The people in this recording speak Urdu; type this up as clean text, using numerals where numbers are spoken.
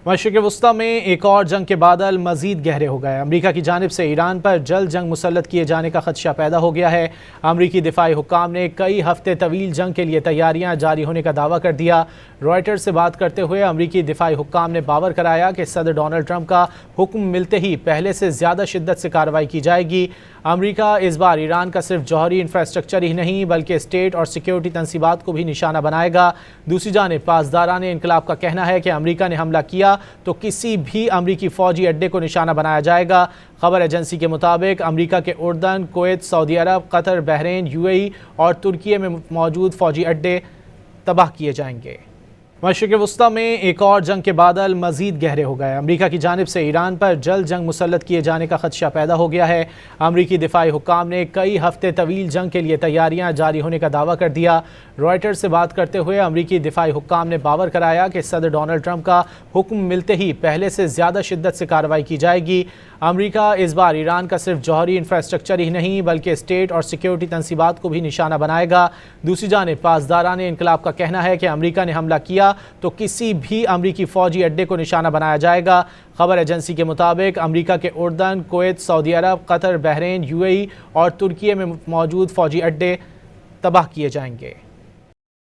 مشرق وسطی میں ایک اور جنگ کے بادل مزید گہرے ہو گئے۔ امریکہ کی جانب سے ایران پر جلد جنگ مسلط کیے جانے کا خدشہ پیدا ہو گیا ہے۔ امریکی دفاعی حکام نے کئی ہفتے طویل جنگ کے لیے تیاریاں جاری ہونے کا دعویٰ کر دیا۔ رائٹرز سے بات کرتے ہوئے امریکی دفاعی حکام نے باور کرایا کہ صدر ڈونلڈ ٹرمپ کا حکم ملتے ہی پہلے سے زیادہ شدت سے کارروائی کی جائے گی۔ امریکہ اس بار ایران کا صرف جوہری انفراسٹرکچر ہی نہیں بلکہ اسٹیٹ اور سیکیورٹی تنصیبات کو بھی نشانہ بنائے گا۔ دوسری جانب پاسداران انقلاب کا کہنا ہے کہ امریکہ نے حملہ کیا تو کسی بھی امریکی فوجی اڈے کو نشانہ بنایا جائے گا۔ خبر ایجنسی کے مطابق امریکہ کے اردن، کویت، سعودی عرب، قطر، بحرین، UAE اور ترکیے میں موجود فوجی اڈے تباہ کیے جائیں گے۔ مشرق وسطی میں ایک اور جنگ کے بادل مزید گہرے ہو گئے۔ امریکہ کی جانب سے ایران پر جلد جنگ مسلط کیے جانے کا خدشہ پیدا ہو گیا ہے۔ امریکی دفاعی حکام نے کئی ہفتے طویل جنگ کے لیے تیاریاں جاری ہونے کا دعویٰ کر دیا۔ رائٹرز سے بات کرتے ہوئے امریکی دفاعی حکام نے باور کرایا کہ صدر ڈونلڈ ٹرمپ کا حکم ملتے ہی پہلے سے زیادہ شدت سے کارروائی کی جائے گی۔ امریکہ اس بار ایران کا صرف جوہری انفراسٹرکچر ہی نہیں بلکہ اسٹیٹ اور سیکیورٹی تنصیبات کو بھی نشانہ بنائے گا۔ دوسری جانب پاسداران انقلاب کا کہنا ہے کہ امریکہ نے حملہ کیا تو کسی بھی امریکی فوجی اڈے کو نشانہ بنایا جائے گا۔ خبر ایجنسی کے مطابق امریکہ کے اردن، کویت، سعودی عرب، قطر، بحرین، UAE اور ترکیے میں موجود فوجی اڈے تباہ کیے جائیں گے۔